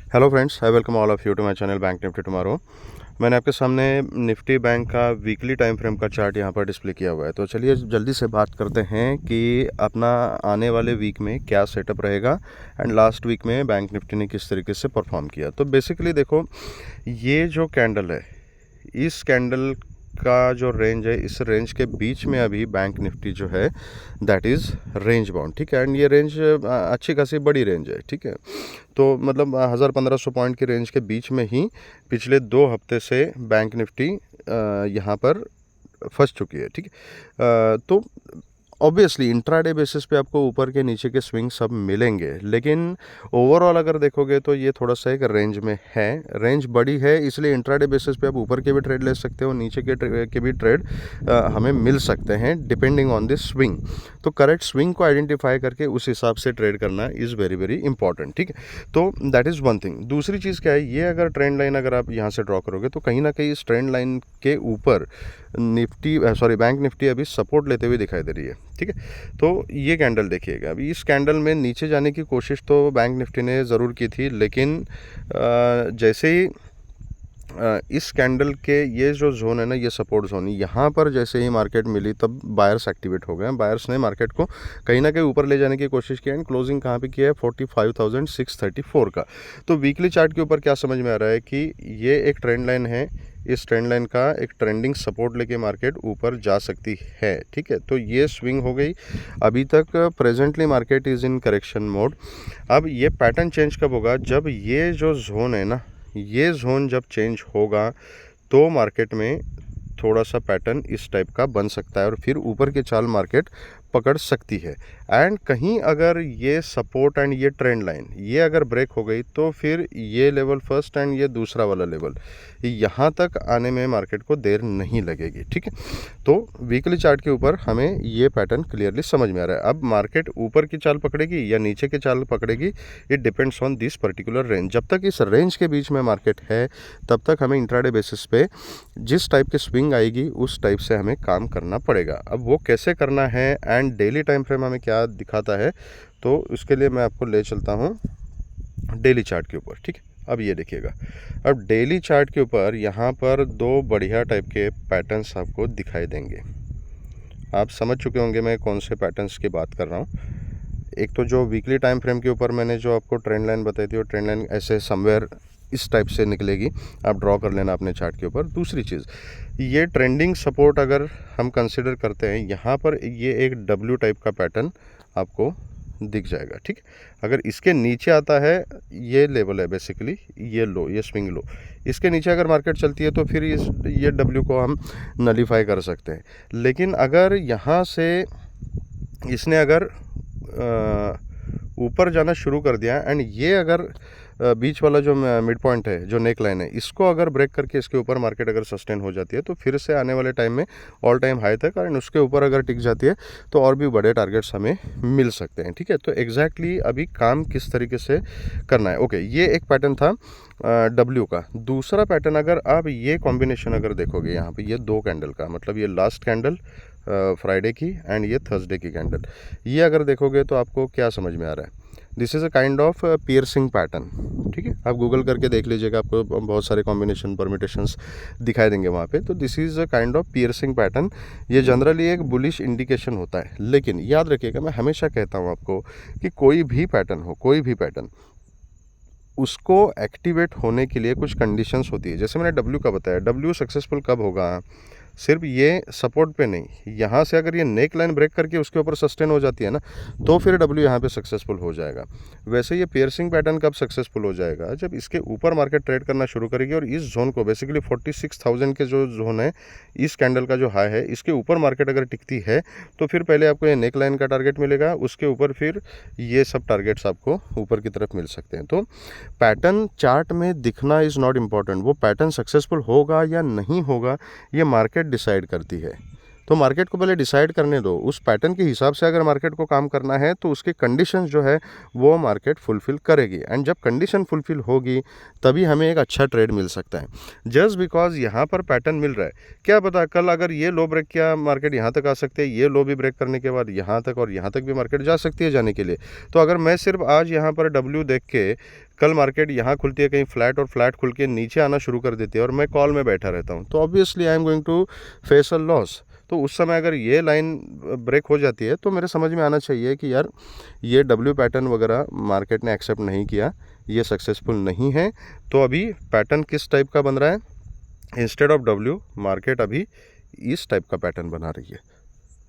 Hello friends, I welcome all of you to my channel bank Nifty tomorrow. मैंने आपके सामने Nifty bank का weekly time frame का chart यहाँ पर डिस्प्ले किया हुआ है। तो चलिए जल्दी से बात करते हैं कि अपना आने वाले वीक में क्या सेटअप रहेगा एंड लास्ट वीक में बैंक निफ्टी ने किस तरीके से परफॉर्म किया। तो बेसिकली देखो, ये जो कैंडल है, इस कैंडल का जो रेंज है, इस रेंज के बीच में अभी बैंक निफ्टी जो है दैट इज़ रेंज बाउंड, ठीक है। एंड ये रेंज अच्छी खासी बड़ी रेंज है, ठीक है। तो मतलब 1000-1500 पॉइंट की रेंज के बीच में ही पिछले 2 हफ्ते से बैंक निफ्टी यहाँ पर फंस चुकी है, ठीक है। तो ऑब्वियसली इंट्राडे बेसिस पे आपको ऊपर के नीचे के स्विंग सब मिलेंगे, लेकिन ओवरऑल अगर देखोगे तो ये थोड़ा सा एक रेंज में है। रेंज बड़ी है, इसलिए इंट्राडे बेसिस पे आप ऊपर के भी ट्रेड ले सकते हो, नीचे के भी ट्रेड हमें मिल सकते हैं डिपेंडिंग ऑन दिस स्विंग। तो करेक्ट स्विंग को आइडेंटिफाई करके उस हिसाब से ट्रेड करना इज़ वेरी वेरी इंपॉर्टेंट, ठीक है। तो दैट इज़ वन थिंग। दूसरी चीज़ क्या है, ये अगर ट्रेंड लाइन अगर आप यहाँ से ड्रॉ करोगे तो कहीं ना कहीं इस ट्रेंड लाइन के ऊपर बैंक निफ्टी अभी सपोर्ट लेते हुए दिखाई दे रही है, ठीक है। तो ये कैंडल देखिएगा, अभी इस कैंडल में नीचे जाने की कोशिश तो बैंक निफ्टी ने ज़रूर की थी, लेकिन जैसे ही इस कैंडल के ये जो जोन है ना, ये सपोर्ट जोन, यहाँ पर जैसे ही मार्केट मिली तब बायर्स एक्टिवेट हो गए। बायर्स ने मार्केट को कहीं ना कहीं ऊपर ले जाने की कोशिश की एंड क्लोजिंग कहाँ पे किया है, 45,634 का। तो वीकली चार्ट के ऊपर क्या समझ में आ रहा है कि ये एक ट्रेंड लाइन है, इस ट्रेंड लाइन का एक ट्रेंडिंग सपोर्ट लेके मार्केट ऊपर जा सकती है, ठीक है। तो ये स्विंग हो गई। अभी तक presently market is in correction mode. अब ये पैटर्न चेंज कब होगा, जब ये जो जोन है ना, ये जोन जब चेंज होगा तो मार्केट में थोड़ा सा पैटर्न इस टाइप का बन सकता है और फिर ऊपर की चाल मार्केट पकड़ सकती है। एंड कहीं अगर ये सपोर्ट एंड ये ट्रेंड लाइन ये अगर ब्रेक हो गई तो फिर ये लेवल फर्स्ट एंड ये दूसरा वाला लेवल, यहाँ तक आने में मार्केट को देर नहीं लगेगी, ठीक है। तो वीकली चार्ट के ऊपर हमें ये पैटर्न क्लियरली समझ में आ रहा है। अब मार्केट ऊपर की चाल पकड़ेगी या नीचे की चाल पकड़ेगी, it depends on this particular range. जब तक इस रेंज के बीच में मार्केट है तब तक हमें इंट्राडे बेसिस पे जिस टाइप की स्विंग आएगी उस टाइप से हमें काम करना पड़ेगा। अब वो कैसे करना है एंड डेली टाइम फ्रेम हमें क्या दिखाता है, तो उसके लिए मैं आपको ले चलता हूँ डेली चार्ट के ऊपर, ठीक है। अब ये देखिएगा, अब डेली चार्ट के ऊपर यहाँ पर 2 बढ़िया टाइप के पैटर्न्स आपको दिखाई देंगे। आप समझ चुके होंगे मैं कौन से पैटर्न्स की बात कर रहा हूँ। एक तो जो वीकली टाइम फ्रेम के ऊपर मैंने जो आपको ट्रेंड लाइन बताई थी, वो ट्रेंड लाइन ऐसे समवेयर इस टाइप से निकलेगी, आप ड्रॉ कर लेना अपने चार्ट के ऊपर। दूसरी चीज़, ये ट्रेंडिंग सपोर्ट अगर हम कंसिडर करते हैं, यहाँ पर ये एक डब्ल्यू टाइप का पैटर्न आपको दिख जाएगा, ठीक। अगर इसके नीचे आता है, ये लेवल है बेसिकली, ये लो, ये स्विंग लो, इसके नीचे अगर मार्केट चलती है तो फिर ये डब्ल्यू को हम नलीफाई कर सकते हैं। लेकिन अगर यहाँ से इसने अगर ऊपर जाना शुरू कर दिया एंड ये अगर बीच वाला जो मिड पॉइंट है, जो नेक लाइन है, इसको अगर ब्रेक करके इसके ऊपर मार्केट अगर सस्टेन हो जाती है तो फिर से आने वाले टाइम में ऑल टाइम हाई तक एंड उसके ऊपर अगर टिक जाती है तो और भी बड़े टारगेट्स हमें मिल सकते हैं, ठीक है। तो एग्जैक्टली अभी काम किस तरीके से करना है। ओके, ये एक पैटर्न था डब्ल्यू का। दूसरा पैटर्न, अगर आप ये कॉम्बिनेशन अगर देखोगे यहाँ पे, ये 2 कैंडल का, मतलब ये लास्ट कैंडल फ्राइडे की एंड ये थर्सडे की कैंडल, ये अगर देखोगे तो आपको क्या समझ में आ रहा है, this is a kind of piercing pattern, ठीक है। आप गूगल करके देख लीजिएगा, आपको बहुत सारे कॉम्बिनेशन परमिटेशंस दिखाई देंगे वहाँ पे। तो this is a kind of piercing pattern. ये जनरली एक बुलिश इंडिकेशन होता है, लेकिन याद रखिएगा, मैं हमेशा कहता हूँ आपको कि कोई भी पैटर्न हो, कोई भी पैटर्न, उसको एक्टिवेट होने के लिए कुछ कंडीशंस होती है। जैसे मैंने डब्ल्यू का बताया, डब्ल्यू सक्सेसफुल कब होगा, सिर्फ ये सपोर्ट पे नहीं, यहाँ से अगर ये नेक लाइन ब्रेक करके उसके ऊपर सस्टेन हो जाती है ना, तो फिर डब्ल्यू यहाँ पे सक्सेसफुल हो जाएगा। वैसे ये पियर्सिंग पैटर्न कब सक्सेसफुल हो जाएगा, जब इसके ऊपर मार्केट ट्रेड करना शुरू करेगी और इस जोन को, बेसिकली 46,000 के जो जोन है, इस कैंडल का जो हाई है, इसके ऊपर मार्केट अगर टिकती है तो फिर पहले आपको ये नेक लाइन का टारगेट मिलेगा, उसके ऊपर फिर ये सब टारगेट्स आपको ऊपर की तरफ मिल सकते हैं। तो पैटर्न चार्ट में दिखना इज़ नॉट इम्पॉर्टेंट, वो पैटर्न सक्सेसफुल होगा या नहीं होगा ये मार्केट डिसाइड करती है। तो मार्केट को पहले डिसाइड करने दो, उस पैटर्न के हिसाब से अगर मार्केट को काम करना है तो उसके कंडीशंस जो है वो मार्केट फुलफ़िल करेगी, एंड जब कंडीशन फुलफ़िल होगी तभी हमें एक अच्छा ट्रेड मिल सकता है। जस्ट बिकॉज यहाँ पर पैटर्न मिल रहा है, क्या पता कल अगर ये लो ब्रेक किया मार्केट यहाँ तक आ सकते हैं, ये लो भी ब्रेक करने के बाद यहाँ तक और यहाँ तक भी मार्केट जा सकती है जाने के लिए। तो अगर मैं सिर्फ आज यहाँ पर डब्ल्यू देख के कल मार्केट यहाँ खुलती है कहीं फ्लैट और फ्लैट खुल के नीचे आना शुरू कर देती है और मैं कॉल में बैठा रहता हूँ, तो obviously I am going to face a loss. तो उस समय अगर ये लाइन ब्रेक हो जाती है तो मेरे समझ में आना चाहिए कि यार ये डब्ल्यू पैटर्न वगैरह मार्केट ने एक्सेप्ट नहीं किया, ये सक्सेसफुल नहीं है। तो अभी पैटर्न किस टाइप का बन रहा है, इंस्टेड ऑफ डब्ल्यू मार्केट अभी इस टाइप का पैटर्न बना रही है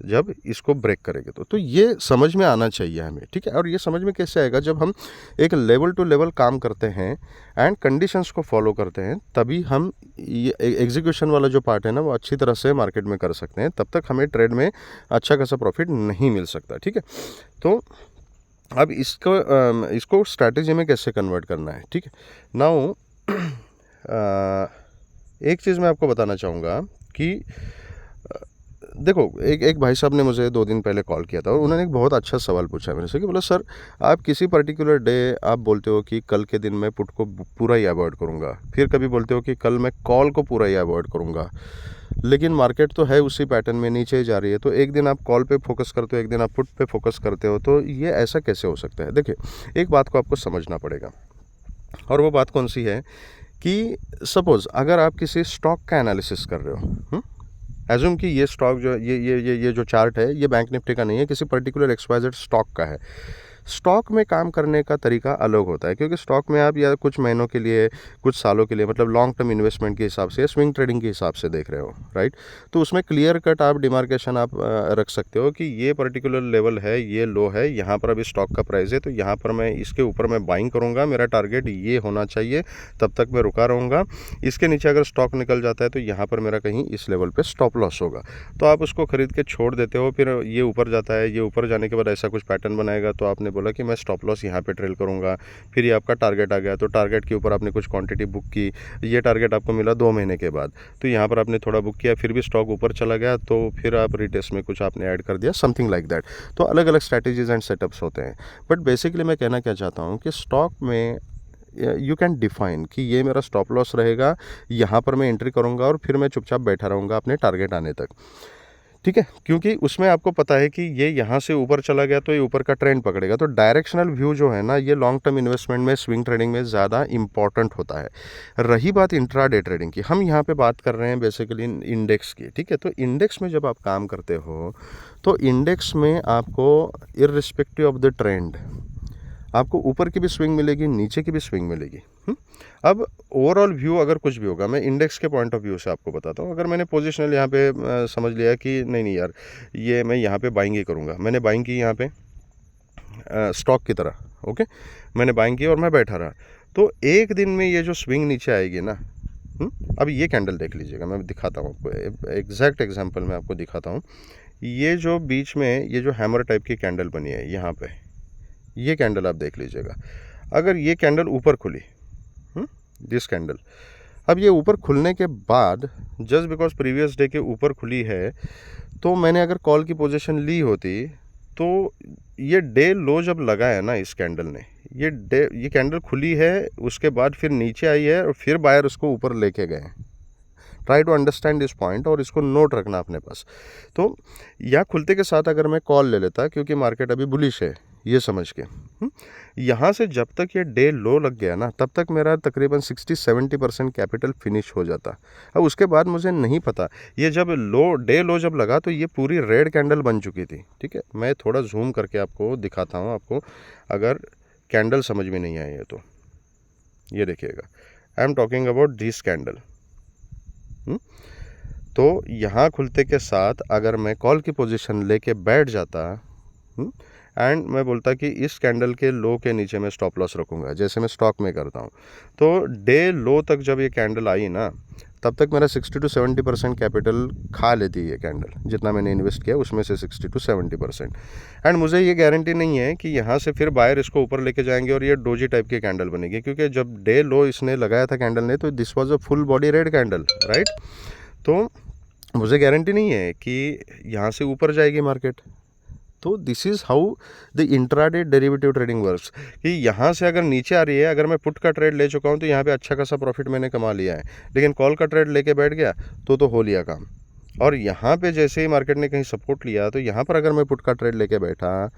जब इसको ब्रेक करेंगे तो ये समझ में आना चाहिए हमें, ठीक है। और ये समझ में कैसे आएगा, जब हम एक लेवल टू लेवल काम करते हैं एंड कंडीशंस को फॉलो करते हैं, तभी हम ये एग्जीक्यूशन वाला जो पार्ट है ना वो अच्छी तरह से मार्केट में कर सकते हैं। तब तक हमें ट्रेड में अच्छा खासा प्रॉफिट नहीं मिल सकता, ठीक है। तो अब इसको स्ट्रैटेजी में कैसे कन्वर्ट करना है, ठीक है। नाउ एक चीज़ मैं आपको बताना चाहूँगा कि देखो एक भाई साहब ने मुझे 2 दिन पहले कॉल किया था और उन्होंने एक बहुत अच्छा सवाल पूछा मेरे से कि बोला सर आप किसी पर्टिकुलर डे आप बोलते हो कि कल के दिन मैं पुट को पूरा ही अवॉइड करूँगा, फिर कभी बोलते हो कि कल मैं कॉल को पूरा ही अवॉइड करूँगा, लेकिन मार्केट तो है उसी पैटर्न में नीचे जा रही है। तो एक दिन आप कॉल पे फोकस करते हो, एक दिन आप पुट पे फोकस करते हो, तो ये ऐसा कैसे हो सकता है। देखिए एक बात को आपको समझना पड़ेगा, और वो बात कौन सी है कि सपोज़ अगर आप किसी स्टॉक का एनालिसिस कर रहे हो, एज्यूम कि ये स्टॉक जो ये जो चार्ट है ये बैंक निफ्टी का नहीं है, किसी पर्टिकुलर XYZ स्टॉक का है। स्टॉक में काम करने का तरीका अलग होता है, क्योंकि स्टॉक में आप या कुछ महीनों के लिए कुछ सालों के लिए मतलब लॉन्ग टर्म इन्वेस्टमेंट के हिसाब से स्विंग ट्रेडिंग के हिसाब से देख रहे हो, राइट। तो उसमें क्लियर कट आप डिमार्केशन आप रख सकते हो कि ये पर्टिकुलर लेवल है, ये लो है, यहाँ पर अभी स्टॉक का प्राइस है, तो यहाँ पर मैं इसके ऊपर मैं बाइंग करूँगा, मेरा टारगेट ये होना चाहिए, तब तक मैं रुका रहूँगा। इसके नीचे अगर स्टॉक निकल जाता है तो यहाँ पर मेरा कहीं इस लेवल पर स्टॉप लॉस होगा, तो आप उसको खरीद के छोड़ देते हो। फिर ये ऊपर जाता है, ये ऊपर जाने के बाद ऐसा कुछ पैटर्न बनाएगा, तो आपने बोला कि मैं स्टॉप लॉस यहाँ पे ट्रेल करूँगा। फिर ये आपका टारगेट आ गया, तो टारगेट के ऊपर आपने कुछ क्वांटिटी बुक की, ये टारगेट आपको मिला 2 महीने के बाद, तो यहाँ पर आपने थोड़ा बुक किया, फिर भी स्टॉक ऊपर चला गया, तो फिर आप रिटेस्ट में कुछ आपने ऐड कर दिया, समथिंग लाइक दैट। तो अलग अलग स्ट्रैटेजीज एंड सेटअप्स होते हैं। बट बेसिकली मैं कहना क्या चाहता हूँ कि स्टॉक में यू कैन डिफाइन कि ये मेरा स्टॉप लॉस रहेगा, यहाँ पर मैं एंट्री करूँगा और फिर मैं चुपचाप बैठा रहूँगा अपने टारगेट आने तक, ठीक है। क्योंकि उसमें आपको पता है कि ये यहाँ से ऊपर चला गया तो ये ऊपर का ट्रेंड पकड़ेगा। तो डायरेक्शनल व्यू जो है ना, ये लॉन्ग टर्म इन्वेस्टमेंट में स्विंग ट्रेडिंग में ज़्यादा इंपॉर्टेंट होता है। रही बात इंट्राडे ट्रेडिंग की, हम यहाँ पे बात कर रहे हैं बेसिकली इंडेक्स की, ठीक है। तो इंडेक्स में जब आप काम करते हो तो इंडेक्स में आपको इर्रिस्पेक्टिव ऑफ द ट्रेंड आपको ऊपर की भी स्विंग मिलेगी, नीचे की भी स्विंग मिलेगी। अब ओवरऑल व्यू अगर कुछ भी होगा, मैं इंडेक्स के पॉइंट ऑफ व्यू से आपको बताता हूँ। अगर मैंने पोजिशनल यहाँ पे समझ लिया कि नहीं यार ये मैं यहाँ पे बाइंग ही करूँगा, मैंने बाइंग की यहाँ पे स्टॉक की तरह, ओके, मैंने बाइंग की और मैं बैठा रहा, तो एक दिन में ये जो स्विंग नीचे आएगी ना, अब ये कैंडल देख लीजिएगा, मैं दिखाता हूँ आपको एग्जैक्ट एग्जाम्पल मैं आपको दिखाता हूँ। ये जो बीच में ये जो हैमर टाइप की कैंडल बनी है यहाँ पे, ये कैंडल आप देख लीजिएगा। अगर ये कैंडल ऊपर खुली, दिस कैंडल, अब ये ऊपर खुलने के बाद जस्ट बिकॉज प्रीवियस डे के ऊपर खुली है, तो मैंने अगर कॉल की पोजीशन ली होती तो ये डे लो जब लगाया ना इस कैंडल ने, ये कैंडल खुली है, उसके बाद फिर नीचे आई है और फिर बायर उसको ऊपर लेके गए। Try to understand this point और इसको नोट रखना अपने पास। तो यहाँ खुलते के साथ अगर मैं कॉल ले लेता क्योंकि मार्केट अभी बुलिश है ये समझ के, यहाँ से जब तक ये डे लो लग गया ना, तब तक मेरा तकरीबन 60-70% कैपिटल फिनिश हो जाता। अब उसके बाद मुझे नहीं पता, ये जब डे लो जब लगा तो ये पूरी रेड कैंडल बन चुकी थी, ठीक है। मैं थोड़ा जूम करके आपको दिखाता हूँ, आपको अगर कैंडल समझ में नहीं आई है तो ये देखिएगा, I am talking about this candle. तो यहाँ खुलते के साथ अगर मैं कॉल की पोजीशन लेके बैठ जाता एंड मैं बोलता कि इस कैंडल के लो के नीचे मैं स्टॉप लॉस रखूँगा, जैसे मैं स्टॉक में करता हूँ, तो डे लो तक जब ये कैंडल आई ना, तब तक मेरा 60-70% कैपिटल खा लेती है ये कैंडल, जितना मैंने इन्वेस्ट किया उसमें से 60-70%। एंड मुझे ये गारंटी नहीं है कि यहाँ से फिर बायर इसको ऊपर लेके जाएंगे और ये डोजी टाइप की कैंडल बनेगी, क्योंकि जब डे लो इसने लगाया था कैंडल ने, तो this was a full body red candle, right. तो मुझे गारंटी नहीं है कि यहाँ से ऊपर जाएगी मार्केट। तो this is how the intraday derivative trading works, कि यहाँ से अगर नीचे आ रही है, अगर मैं पुट का ट्रेड ले चुका हूँ तो यहाँ पे अच्छा खासा प्रॉफिट मैंने कमा लिया है, लेकिन कॉल का ट्रेड लेके बैठ गया तो हो लिया काम। और यहाँ पे जैसे ही मार्केट ने कहीं सपोर्ट लिया तो यहाँ पर अगर मैं पुट का ट्रेड लेके बैठा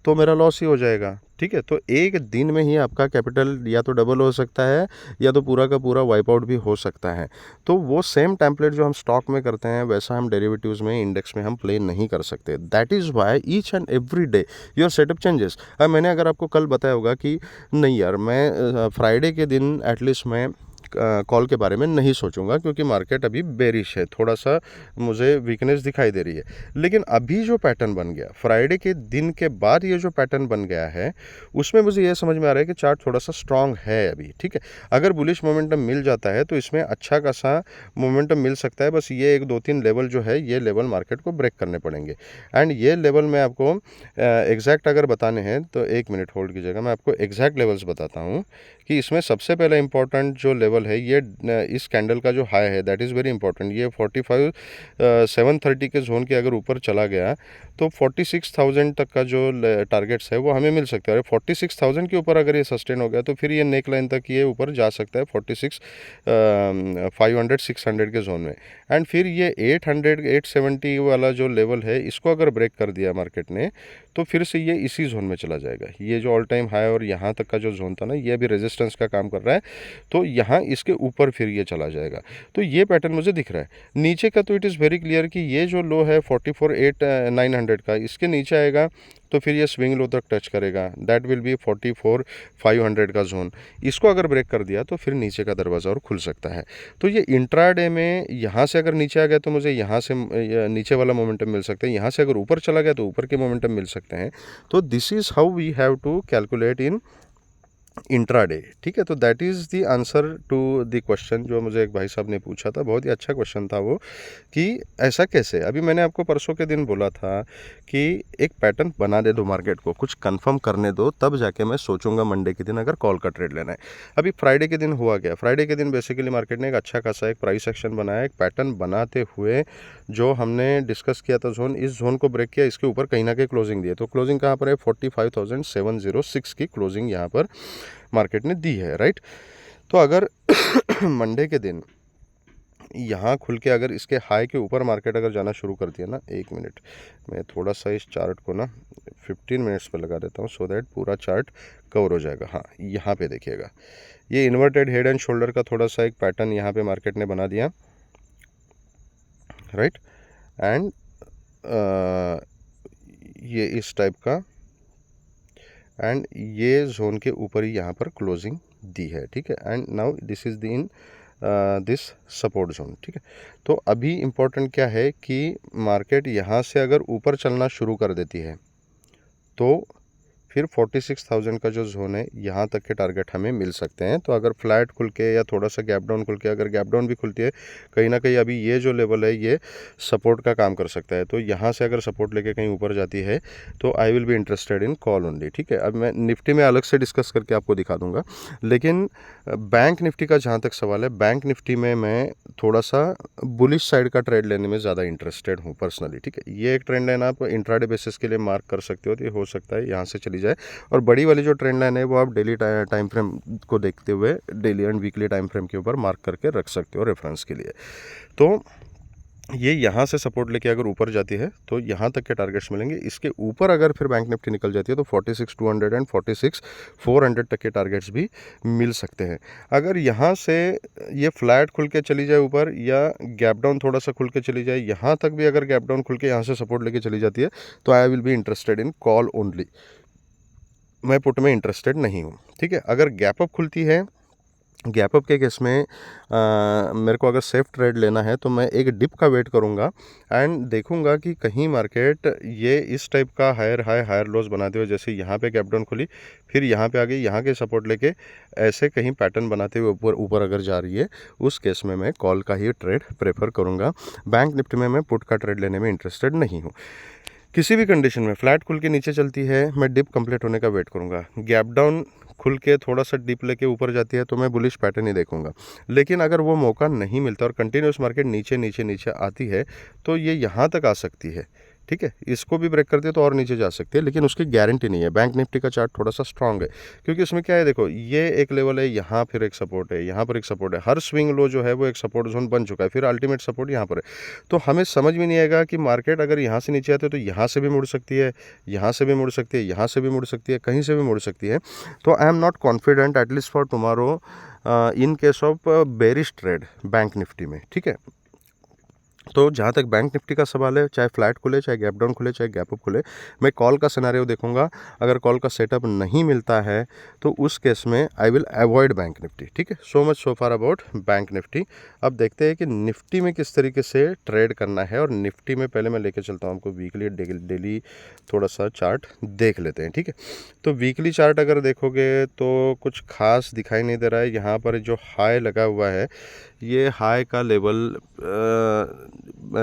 तो मेरा लॉस ही हो जाएगा। ठीक है, तो एक दिन में ही आपका कैपिटल या तो डबल हो सकता है या तो पूरा का पूरा वाइप आउट भी हो सकता है। तो वो सेम टेम्पलेट जो हम स्टॉक में करते हैं वैसा हम डेरिवेटिव्स में, इंडेक्स में हम प्ले नहीं कर सकते। That is why each and every day your setup changes. अब मैंने अगर आपको कल बताया होगा कि नहीं यार, मैं फ्राइडे के दिन एटलीस्ट मैं कॉल के बारे में नहीं सोचूंगा क्योंकि मार्केट अभी बेरिश है, थोड़ा सा मुझे वीकनेस दिखाई दे रही है। लेकिन अभी जो पैटर्न बन गया फ्राइडे के दिन के बाद, ये जो पैटर्न बन गया है उसमें मुझे ये समझ में आ रहा है कि चार्ट थोड़ा सा स्ट्रांग है अभी। ठीक है, अगर बुलिश मोमेंटम मिल जाता है तो इसमें अच्छा खासा मोमेंटम मिल सकता है। बस ये 1-2-3 लेवल जो है, ये लेवल मार्केट को ब्रेक करने पड़ेंगे। एंड ये लेवल मैं आपको एग्जैक्ट अगर बताने हैं तो 1 मिनट होल्ड कीजिएगा, मैं आपको एग्जैक्ट लेवल्स बताता हूँ कि इसमें सबसे पहला इंपॉर्टेंट जो लेवल है ये इस कैंडल का जो हाई है, दैट इज़ वेरी इंपॉर्टेंट। ये 45,730 के जोन के अगर ऊपर चला गया तो 46,000 तक का जो टारगेट्स है वो हमें मिल सकता है। 46,000 के ऊपर अगर ये सस्टेन हो गया तो फिर ये नेक लाइन तक ये ऊपर जा सकता है 46,500-600 के जोन में। एंड फिर ये 800-870 वाला जो लेवल है इसको अगर ब्रेक कर दिया मार्केट ने तो फिर से ये इसी जोन में चला जाएगा। ये जो ऑल टाइम हाई और यहाँ तक का जो जोन था ना, ये अभी रेजिस्टेंस का काम कर रहा है, तो यहाँ इसके ऊपर फिर ये चला जाएगा। तो ये पैटर्न मुझे दिख रहा है। नीचे का तो इट इज़ वेरी क्लियर कि ये जो लो है 44,900 का, इसके नीचे आएगा तो फिर ये स्विंग लो तक टच करेगा, दैट विल बी 44,500 का जोन। इसको अगर ब्रेक कर दिया तो फिर नीचे का दरवाज़ा और खुल सकता है। तो ये इंट्राडे में यहाँ से अगर नीचे आ गया तो मुझे यहाँ से नीचे वाला मोमेंटम मिल सकता है, यहाँ से अगर ऊपर चला गया तो ऊपर के मोमेंटम मिल सकते हैं। तो this is how we have to calculate in intraday. ठीक है, तो that is the answer to the question जो मुझे एक भाई साहब ने पूछा था। बहुत ही अच्छा क्वेश्चन था वो, कि ऐसा कैसे। अभी मैंने आपको परसों के दिन बोला था कि एक पैटर्न बना दे दो मार्केट को, कुछ कंफर्म करने दो, तब जाके मैं सोचूंगा मंडे के दिन अगर कॉल का ट्रेड लेना है। अभी फ्राइडे के दिन हुआ गया, फ्राइडे के दिन बेसिकली मार्केट ने एक अच्छा खासा एक प्राइस एक्शन बनाया। एक पैटर्न बनाते हुए जो हमने डिस्कस किया था जोन, इस जोन को ब्रेक किया, इसके ऊपर कहीं ना कहीं क्लोजिंग दी है। तो क्लोजिंग कहाँ पर है, 45,706 की क्लोजिंग यहाँ पर मार्केट ने दी है, राइट। तो अगर मंडे के दिन यहाँ खुल के अगर इसके हाई के ऊपर मार्केट अगर जाना शुरू कर दिया ना, 1 मिनट मैं थोड़ा सा इस चार्ट को ना 15 मिनट्स पर लगा देता हूँ सो दैट पूरा चार्ट कवर हो जाएगा। हाँ, यहाँ पे देखिएगा, ये इन्वर्टेड हेड एंड शोल्डर का थोड़ा सा एक पैटर्न यहाँ पे मार्केट ने बना दिया, राइट। एंड ये इस टाइप का, एंड ये जोन के ऊपर ही यहाँ पर क्लोजिंग दी है। ठीक है, and now this is the in this support zone. ठीक है, तो अभी इम्पोर्टेंट क्या है कि मार्केट यहाँ से अगर ऊपर चलना शुरू कर देती है तो फिर 46,000 का जो जोन है यहाँ तक के टारगेट हमें मिल सकते हैं। तो अगर फ्लैट खुल के या थोड़ा सा गैप डाउन खुल के, अगर गैप डाउन भी खुलती है कहीं ना कहीं, अभी ये जो लेवल है ये सपोर्ट का काम कर सकता है। तो यहाँ से अगर सपोर्ट लेके कहीं ऊपर जाती है तो I will be interested in call only. ठीक है, अब मैं निफ्टी में अलग से डिस्कस करके आपको दिखा दूंगा, लेकिन बैंक निफ्टी का जहाँ तक सवाल है, बैंक निफ्टी में मैं थोड़ा सा बुलिश साइड का ट्रेड लेने में ज़्यादा इंटरेस्टेड हूँ पर्सनली। ठीक है, ये एक ट्रेंड लाइन आप इंट्राडे बेसिस के लिए मार्क कर सकते हो, तो ये हो सकता है यहाँ से चली जाए। और बड़ी वाली जो ट्रेंड लाइन है वो आप डेली टाइम फ्रेम को देखते हुए daily and weekly time frame के ऊपर मार्क करके रख सकते हो रेफरेंस के लिए। तो ये यहाँ से सपोर्ट लेके अगर ऊपर जाती है तो यहाँ तक के टारगेट्स मिलेंगे। इसके ऊपर अगर फिर बैंक निफ्टी निकल जाती है तो 46,200 एंड 46,400 तक के टारगेट्स भी मिल सकते हैं। अगर यहाँ से ये फ्लैट खुल के चली जाए ऊपर, या गैप डाउन थोड़ा सा खुल के चली जाए, यहाँ तक भी अगर गैप डाउन खुल के यहाँ से सपोर्ट लेके चली जाती है तो I will be interested in call only. मैं पुट में इंटरेस्टेड नहीं हूँ। ठीक है, अगर गैप अप खुलती है, गैप अप के केस में मेरे को अगर सेफ ट्रेड लेना है तो मैं एक डिप का वेट करूंगा एंड देखूंगा कि कहीं मार्केट ये इस टाइप का हायर हाई हायर लोज बनाते हुए, जैसे यहाँ पे गैप डाउन खुली फिर यहाँ पे आ गई, यहाँ के सपोर्ट लेके ऐसे कहीं पैटर्न बनाते हुए ऊपर ऊपर अगर जा रही है, उस केस में मैं कॉल का ही ट्रेड प्रेफर करूँगा। बैंक निफ्टी में मैं पुट का ट्रेड लेने में इंटरेस्टेड नहीं हूँ। किसी भी कंडीशन में फ्लैट खुल के नीचे चलती है, मैं डिप कंप्लीट होने का वेट करूंगा। गैप डाउन खुल के थोड़ा सा डिप लेके ऊपर जाती है तो मैं बुलिश पैटर्न ही देखूंगा। लेकिन अगर वो मौका नहीं मिलता और कंटिन्यूस मार्केट नीचे नीचे नीचे आती है तो ये यहाँ तक आ सकती है, ठीक है। इसको भी ब्रेक करते तो और नीचे जा सकते हैं, लेकिन उसकी गारंटी नहीं है। बैंक निफ्टी का चार्ट थोड़ा सा स्ट्रांग है, क्योंकि उसमें क्या है, देखो ये एक लेवल है, यहाँ फिर एक सपोर्ट है, यहाँ पर एक सपोर्ट है, हर स्विंग लो जो है वो एक सपोर्ट जोन बन चुका है, फिर अल्टीमेट सपोर्ट यहाँ पर है। तो हमें समझ में नहीं आएगा कि मार्केट अगर यहाँ से नीचे आते है तो यहाँ से भी मुड़ सकती है, यहाँ से भी मुड़ सकती है, यहाँ से भी मुड़ सकती है, कहीं से भी मुड़ सकती है। तो I am not confident at least for tomorrow in case of bearish trade bank Nifty में, ठीक है। तो जहाँ तक बैंक निफ्टी का सवाल है, चाहे फ्लैट खुले, चाहे गैप डाउन खुले, चाहे गैप अप खुले, मैं कॉल का सिनेरियो देखूंगा। अगर कॉल का सेटअप नहीं मिलता है तो उस केस में I will avoid bank Nifty, ठीक है। So much so far about bank Nifty. अब देखते हैं कि निफ्टी में किस तरीके से ट्रेड करना है। और निफ्टी में पहले मैं लेके चलता हूँ आपको वीकली डेली थोड़ा सा चार्ट देख लेते हैं, ठीक है। तो वीकली चार्ट अगर देखोगे तो कुछ खास दिखाई नहीं दे रहा है। यहाँ पर जो हाई लगा हुआ है, ये हाई का लेवल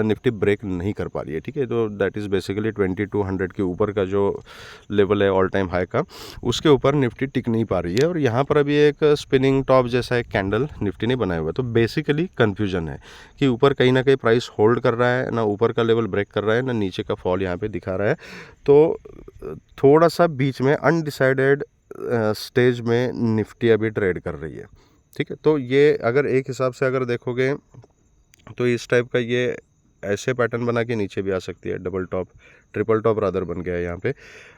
निफ्टी ब्रेक नहीं कर पा रही है, ठीक है। तो दैट इज़ बेसिकली 2200 के ऊपर का जो लेवल है ऑल टाइम हाई का, उसके ऊपर निफ्टी टिक नहीं पा रही है। और यहाँ पर अभी एक स्पिनिंग टॉप जैसा एक कैंडल निफ्टी ने बनाया हुआ है। तो बेसिकली कन्फ्यूजन है कि ऊपर कहीं ना कहीं प्राइस होल्ड कर रहा है, ना ऊपर का लेवल ब्रेक कर रहा है, ना नीचे का फॉल यहाँ पे दिखा रहा है। तो थोड़ा सा बीच में अनडिसाइडेड स्टेज में निफ्टी अभी ट्रेड कर रही है, ठीक है। तो ये अगर एक हिसाब से अगर देखोगे तो इस टाइप का ये ऐसे पैटर्न बना के नीचे भी आ सकती है, double top triple top rather बन गया है यहाँ पे।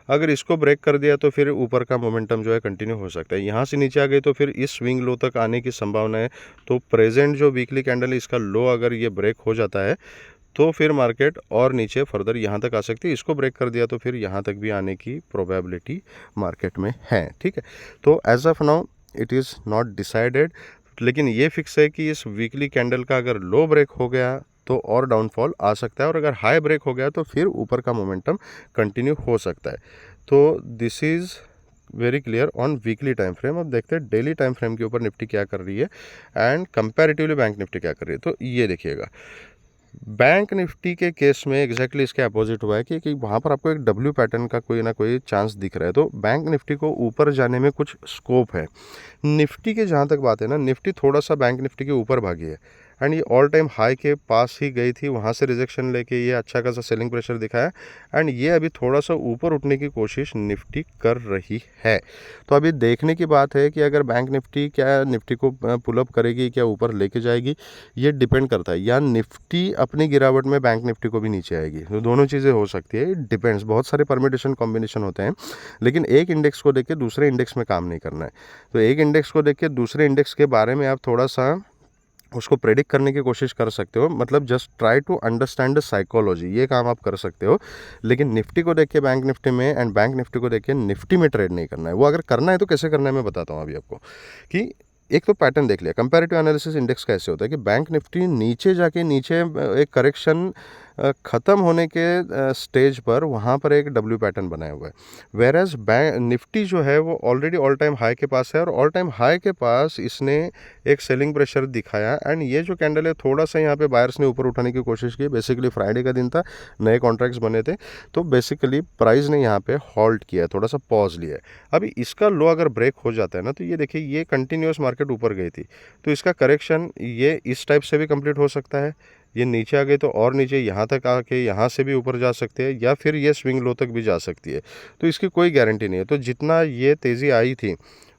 अगर इसको ब्रेक कर दिया तो फिर ऊपर का मोमेंटम जो है कंटिन्यू हो सकता है। यहाँ से नीचे आ गई तो फिर इस स्विंग लो तक आने की संभावना है। तो प्रेजेंट जो वीकली कैंडल है, इसका लो अगर ये ब्रेक हो जाता है तो फिर मार्केट और नीचे फर्दर यहाँ तक आ सकती है। इसको ब्रेक कर दिया तो फिर यहाँ तक भी आने की प्रोबेबिलिटी मार्केट में है, ठीक है। तो as of now it is not decided, लेकिन ये फिक्स है कि इस वीकली कैंडल का अगर लो ब्रेक हो गया तो और डाउनफॉल आ सकता है, और अगर हाई ब्रेक हो गया तो फिर ऊपर का मोमेंटम कंटिन्यू हो सकता है। तो this is very clear on weekly time frame. अब देखते हैं डेली टाइम फ्रेम के ऊपर निफ्टी क्या कर रही है एंड कंपैरेटिवली बैंक निफ्टी क्या कर रही है। तो ये देखिएगा, बैंक निफ्टी के केस में एग्जैक्टली इसके अपोजिट हुआ है कि वहाँ पर आपको एक डब्ल्यू पैटर्न का कोई ना कोई चांस दिख रहा है। तो बैंक निफ्टी को ऊपर जाने में कुछ स्कोप है। निफ्टी के जहाँ तक बात है ना, निफ्टी थोड़ा सा बैंक निफ्टी के ऊपर भागी है एंड ये ऑल टाइम हाई के पास ही गई थी, वहाँ से रिजेक्शन लेके ये अच्छा खासा सेलिंग प्रेशर दिखाया एंड ये अभी थोड़ा सा ऊपर उठने की कोशिश निफ्टी कर रही है। तो अभी देखने की बात है कि अगर बैंक निफ्टी क्या निफ्टी को पुल अप करेगी, क्या ऊपर लेके जाएगी, ये डिपेंड करता है। या निफ्टी अपनी गिरावट में बैंक निफ्टी को भी नीचे आएगी, तो दोनों चीज़ें हो सकती है। इट डिपेंड्स, बहुत सारे परमिटेशन कॉम्बिनेशन होते हैं, लेकिन एक इंडेक्स को देख के दूसरे इंडेक्स में काम नहीं करना है। तो एक इंडेक्स को देख के दूसरे इंडेक्स के बारे में आप थोड़ा सा उसको प्रेडिक्ट करने की कोशिश कर सकते हो, मतलब just try to understand the psychology, ये काम आप कर सकते हो। लेकिन निफ्टी को देख के बैंक निफ्टी में एंड बैंक निफ्टी को देख के निफ्टी में ट्रेड नहीं करना है। वो अगर करना है तो कैसे करना है मैं बताता हूँ अभी आपको। कि एक तो पैटर्न देख लिया, कंपैरेटिव एनालिसिस इंडेक्स कैसे होता है कि बैंक निफ्टी नीचे जाके नीचे एक करेक्शन ख़त्म होने के स्टेज पर वहाँ पर एक डब्ल्यू पैटर्न बनाया हुआ है। वेर एज बैंक निफ्टी जो है वो ऑलरेडी ऑल टाइम हाई के पास है, और ऑल टाइम हाई के पास इसने एक सेलिंग प्रेशर दिखाया एंड ये जो कैंडल है थोड़ा सा यहाँ पे बायर्स ने ऊपर उठाने की कोशिश की। बेसिकली फ्राइडे का दिन था, नए कॉन्ट्रैक्ट्स बने थे, तो बेसिकली प्राइस ने यहाँ पे हॉल्ट किया है, थोड़ा सा पॉज लिया है। अभी इसका लो अगर ब्रेक हो जाता है ना, तो ये देखिए ये कंटिन्यूस मार्केट ऊपर गई थी, तो इसका करेक्शन ये इस टाइप से भी कंप्लीट हो सकता है। ये नीचे आ गई तो और नीचे यहाँ तक आके यहाँ से भी ऊपर जा सकते हैं, या फिर ये स्विंग लो तक भी जा सकती है। तो इसकी कोई गारंटी नहीं है। तो जितना ये तेज़ी आई थी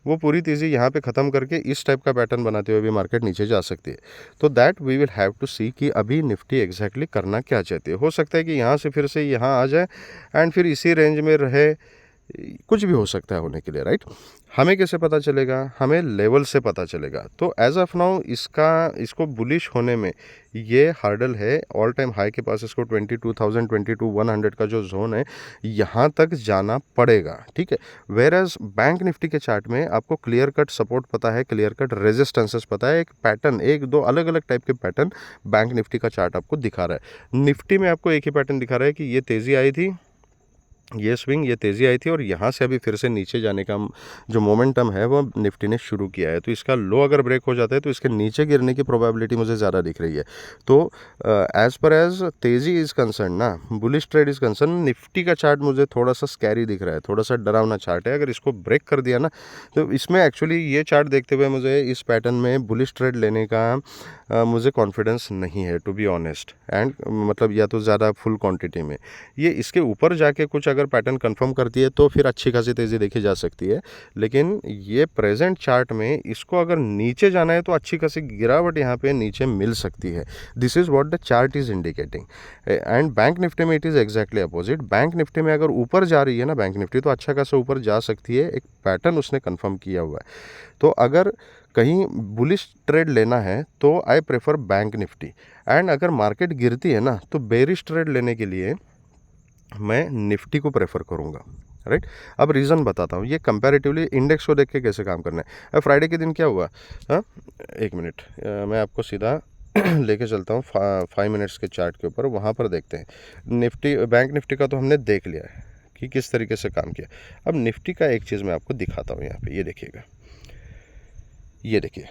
वो पूरी तेज़ी यहाँ पे ख़त्म करके इस टाइप का पैटर्न बनाते हुए भी मार्केट नीचे जा सकती है। तो that we will have to see कि अभी निफ्टी एग्जैक्टली करना क्या चाहती है। हो सकता है कि यहाँ से फिर से यहाँ आ जाए एंड फिर इसी रेंज में रहे, कुछ भी हो सकता है होने के लिए, राइट। हमें कैसे पता चलेगा? हमें लेवल से पता चलेगा। तो एज ऑफ नाउ इसको बुलिश होने में ये हार्डल है, ऑल टाइम हाई के पास इसको 22,000 22,100 का जो जोन है यहाँ तक जाना पड़ेगा, ठीक है। वेर एज बैंक निफ्टी के चार्ट में आपको क्लियर कट सपोर्ट पता है, क्लियर कट रेजिस्टेंसेस पता है, एक पैटर्न, एक दो अलग अलग टाइप के पैटर्न बैंक निफ्टी का चार्ट आपको दिखा रहा है। निफ्टी में आपको एक ही पैटर्न दिखा रहा है कि ये तेज़ी आई थी, ये स्विंग, ये तेज़ी आई थी और यहाँ से अभी फिर से नीचे जाने का जो मोमेंटम है वो निफ्टी ने शुरू किया है। तो इसका लो अगर ब्रेक हो जाता है तो इसके नीचे गिरने की प्रोबेबिलिटी मुझे ज़्यादा दिख रही है। तो एज़ पर एज़ तेज़ी इज़ कंसर्न ना, bullish trade is concern, Nifty का चार्ट मुझे थोड़ा सा स्कैरी दिख रहा है, थोड़ा सा डरावना चार्ट है। अगर इसको ब्रेक कर दिया ना तो इसमें एक्चुअली ये चार्ट देखते हुए मुझे इस पैटर्न में बुलिश ट्रेड लेने का मुझे कॉन्फिडेंस नहीं है, टू बी ऑनेस्ट। एंड मतलब या तो ज़्यादा फुल क्वांटिटी में ये इसके ऊपर जाके कुछ अगर पैटर्न कंफर्म करती है तो फिर अच्छी खासी तेज़ी देखी जा सकती है। लेकिन ये प्रेजेंट चार्ट में इसको अगर नीचे जाना है तो अच्छी खासी गिरावट यहाँ पे नीचे मिल सकती है। This is what the chart is indicating. And bank Nifty में it is exactly opposite. Bank Nifty में अगर ऊपर जा रही है ना बैंक निफ्टी, तो अच्छा खासा ऊपर जा सकती है, एक पैटर्न उसने कंफर्म किया हुआ है। तो अगर कहीं बुलिश ट्रेड लेना है तो I prefer bank Nifty. And अगर मार्केट गिरती है ना तो बेरिश ट्रेड लेने के लिए मैं निफ्टी को प्रेफर करूँगा, राइट। अब रीज़न बताता हूँ, ये कंपैरेटिवली इंडेक्स को देख के कैसे काम करना है। अब फ्राइडे के दिन क्या हुआ, हाँ, एक मिनट, मैं आपको सीधा लेके चलता हूँ 5 मिनट्स के चार्ट के ऊपर, वहाँ पर देखते हैं। निफ्टी, बैंक निफ्टी का तो हमने देख लिया है कि किस तरीके से काम किया। अब निफ्टी का एक चीज़ मैं आपको दिखाता हूँ यहाँ पे, ये देखिएगा, ये देखिए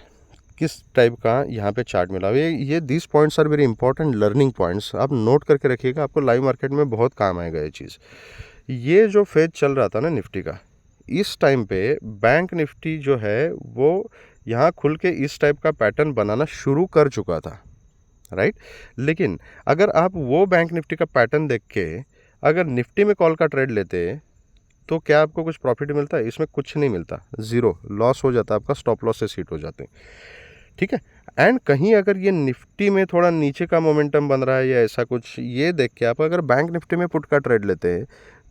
किस टाइप का यहाँ पे चार्ट मिला हुआ है। ये this points are very important learning points, आप नोट करके रखिएगा, आपको लाइव मार्केट में बहुत काम आएगा ये चीज़। ये जो फेज चल रहा था ना निफ्टी का, इस टाइम पे बैंक निफ्टी जो है वो यहाँ खुल के इस टाइप का पैटर्न बनाना शुरू कर चुका था, राइट। लेकिन अगर आप वो बैंक निफ्टी का पैटर्न देख के अगर निफ्टी में कॉल का ट्रेड लेते तो क्या आपको कुछ प्रॉफिट मिलता है? इसमें कुछ नहीं मिलता, ज़ीरो, लॉस हो जाता है आपका, स्टॉप लॉस से सीट हो जाते हैं, ठीक है। एंड कहीं अगर ये निफ्टी में थोड़ा नीचे का मोमेंटम बन रहा है या ऐसा कुछ, ये देख के आप अगर बैंक निफ्टी में पुट का ट्रेड लेते हैं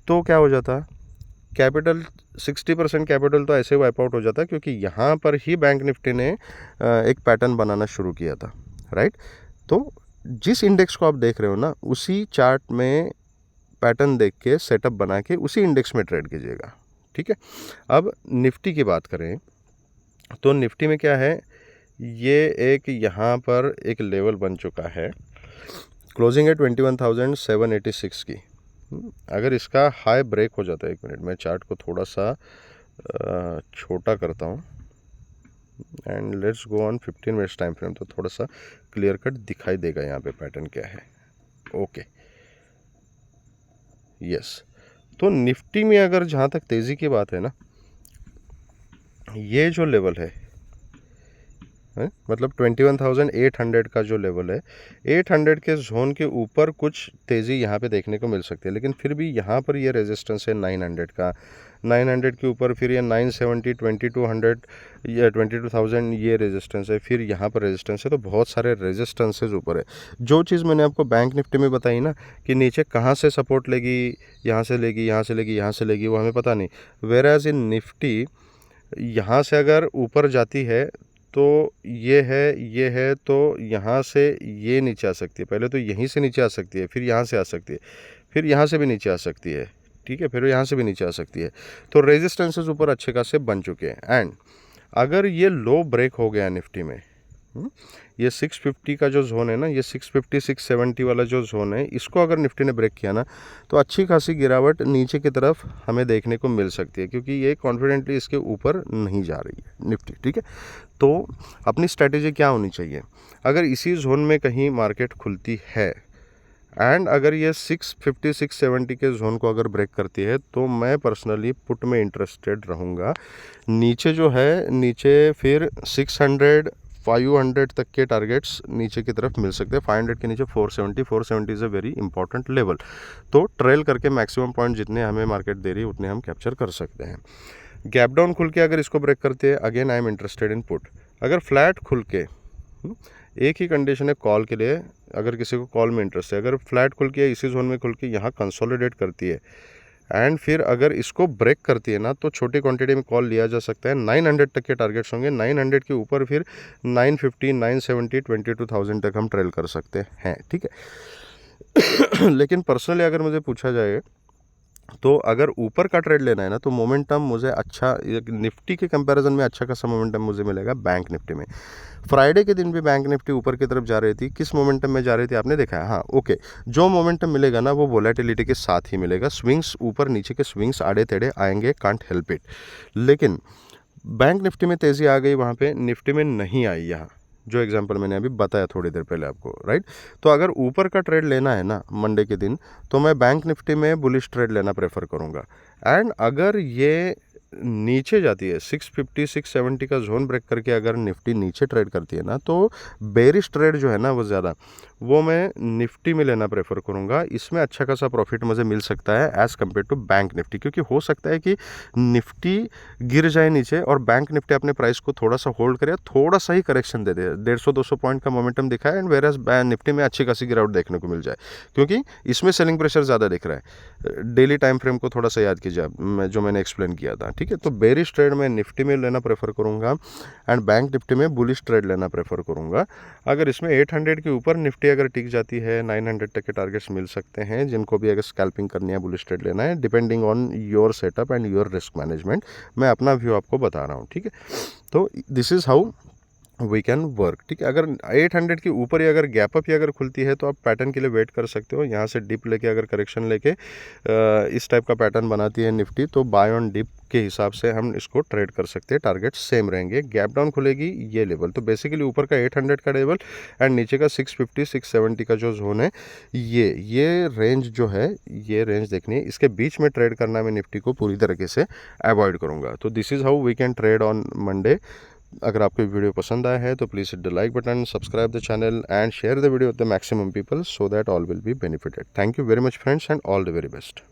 तो क्या हो जाता, कैपिटल 60% कैपिटल तो ऐसे वाइप आउट हो जाता, क्योंकि यहाँ पर ही बैंक निफ्टी ने एक पैटर्न बनाना शुरू किया था, राइट। तो जिस इंडेक्स को आप देख रहे हो ना, उसी चार्ट में पैटर्न देख के सेटअप बना के उसी इंडेक्स में ट्रेड कीजिएगा, ठीक है। अब निफ्टी की बात करें तो निफ्टी में क्या है, ये एक यहाँ पर एक लेवल बन चुका है, क्लोजिंग है 21,786 की। अगर इसका हाई ब्रेक हो जाता है, एक मिनट मैं चार्ट को थोड़ा सा छोटा करता हूँ and let's go on 15 minutes time frame, तो थोड़ा सा क्लियर कट दिखाई देगा यहाँ पे पैटर्न क्या है। Okay, yes. तो निफ्टी में अगर जहाँ तक तेज़ी की बात है ना, ये जो लेवल है मतलब 21,800 का जो लेवल है, 800 के जोन के ऊपर कुछ तेज़ी यहाँ पे देखने को मिल सकती है। लेकिन फिर भी यहाँ पर ये रेजिस्टेंस है 900 का, 900 के ऊपर फिर ये 970, 2200 या 22,000 ये रेजिस्टेंस है, फिर यहाँ पर रेजिस्टेंस है। तो बहुत सारे रेजिस्टेंसेज ऊपर है। जो चीज़ मैंने आपको बैंक निफ्टी में बताई ना कि नीचे कहाँ से सपोर्ट लेगी, यहाँ से लेगी, यहाँ से लेगी, यहाँ से लेगी, वो हमें पता नहीं। वेयरएज इन निफ्टी यहाँ से अगर ऊपर जाती है तो ये है, तो यहाँ से ये नीचे आ सकती है, पहले तो यहीं से नीचे आ सकती है, फिर यहाँ से आ सकती है, फिर यहाँ से भी नीचे आ सकती है, ठीक है, फिर यहाँ से भी नीचे आ सकती है। तो रेजिस्टेंसेस ऊपर अच्छे खासे बन चुके हैं। एंड अगर ये लो ब्रेक हो गया निफ्टी में, ये 650 का जो जोन है ना, ये 650 670 वाला जो जोन है, इसको अगर निफ्टी ने ब्रेक किया ना तो अच्छी खासी गिरावट नीचे की तरफ हमें देखने को मिल सकती है, क्योंकि ये कॉन्फिडेंटली इसके ऊपर नहीं जा रही है निफ्टी, ठीक है। तो अपनी स्ट्रैटेजी क्या होनी चाहिए, अगर इसी जोन में कहीं मार्केट खुलती है एंड अगर ये 650 670 के जोन को अगर ब्रेक करती है तो मैं पर्सनली पुट में इंटरेस्टेड रहूँगा। नीचे जो है, नीचे फिर 600 500 तक के टारगेट्स नीचे की तरफ मिल सकते हैं। 500 के नीचे 470 is a very important level. तो ट्रेल करके मैक्सिमम पॉइंट जितने हमें मार्केट दे रही है उतने हम कैप्चर कर सकते हैं। गैप डाउन खुल के अगर इसको ब्रेक करते हैं, again I am interested in put. अगर फ्लैट खुल के, एक ही कंडीशन है कॉल के लिए, अगर किसी को कॉल में इंटरेस्ट है, अगर फ्लैट खुल के इसी जोन में खुल के यहाँ कंसोलिडेट करती है एंड फिर अगर इसको ब्रेक करती है ना तो छोटी क्वांटिटी में कॉल लिया जा सकता है। 900 तक के टारगेट्स होंगे, 900 के ऊपर फिर 950 970 22,000 तक हम ट्रेल कर सकते हैं, ठीक है। लेकिन पर्सनली अगर मुझे पूछा जाए तो अगर ऊपर का ट्रेड लेना है ना, तो मोमेंटम मुझे अच्छा, निफ्टी के कंपैरिजन में अच्छा खासा मोमेंटम मुझे मिलेगा बैंक निफ्टी में। फ्राइडे के दिन भी बैंक निफ्टी ऊपर की तरफ जा रही थी, किस मोमेंटम में जा रही थी आपने देखा है, हाँ ओके। जो मोमेंटम मिलेगा ना वो वोलेटिलिटी के साथ ही मिलेगा, स्विंग्स ऊपर नीचे के स्विंग्स आड़े टेढ़े आएंगे, कांट हेल्प इट। लेकिन बैंक निफ्टी में तेज़ी आ गई, वहाँ पे निफ्टी में नहीं आई, यहाँ जो एग्जांपल मैंने अभी बताया थोड़ी देर पहले आपको, राइट। तो अगर ऊपर का ट्रेड लेना है ना मंडे के दिन, तो मैं बैंक निफ्टी में बुलिश ट्रेड लेना प्रेफर करूँगा। एंड अगर ये नीचे जाती है 650 670 का जोन ब्रेक करके अगर निफ्टी नीचे ट्रेड करती है ना, तो बेरिश ट्रेड जो है ना वो ज़्यादा, वो मैं निफ्टी में लेना प्रेफर करूँगा। इसमें अच्छा खासा प्रॉफिट मुझे मिल सकता है as compare to bank Nifty, क्योंकि हो सकता है कि निफ्टी गिर जाए नीचे और बैंक निफ्टी अपने प्राइस को थोड़ा सा होल्ड करे, थोड़ा सा ही करेक्शन दे दे, 150-200 पॉइंट का मोमेंटम दिखाए, एंड वेयर एज निफ्टी में अच्छी खासी गिरावट देखने को मिल जाए, क्योंकि इसमें सेलिंग प्रेशर ज़्यादा दिख रहा है। डेली टाइम फ्रेम को थोड़ा सा याद कीजिए आप, जो मैंने एक्सप्लेन किया था, ठीक है। तो बेरिश ट्रेड में निफ्टी में लेना प्रेफर करूँगा एंड बैंक निफ्टी में बुलिश ट्रेड लेना प्रेफर करूँगा। अगर इसमें 800 के ऊपर निफ्टी अगर टिक जाती है, 900 तक के टारगेट्स मिल सकते हैं, जिनको भी अगर स्कैल्पिंग करनी है, बुलिश ट्रेड लेना है, depending on your setup and your risk management. मैं अपना व्यू आपको बता रहा हूँ, ठीक है। तो this is how we can work, ठीक है। अगर 800 के ऊपर ही अगर गैप अप ही अगर खुलती है, तो आप पैटर्न के लिए वेट कर सकते हो। यहाँ से डिप लेके अगर करेक्शन लेके इस टाइप का पैटर्न बनाती है निफ्टी, तो बाय ऑन डिप के हिसाब से हम इसको ट्रेड कर सकते हैं, टारगेट सेम रहेंगे। गैप डाउन खुलेगी ये लेवल, तो बेसिकली ऊपर का 800 का लेवल एंड नीचे का 650 670 का जो जोन है, ये रेंज जो है, ये रेंज देखनी है, इसके बीच में ट्रेड करना मैं निफ्टी को पूरी तरीके से अवॉइड करूँगा। तो this is how we can trade on Monday. अगर आपको वीडियो पसंद आया है तो please hit the like button, subscribe the channel and share the video with the maximum people, so that all will be benefited. Thank you very much friends and all the very best.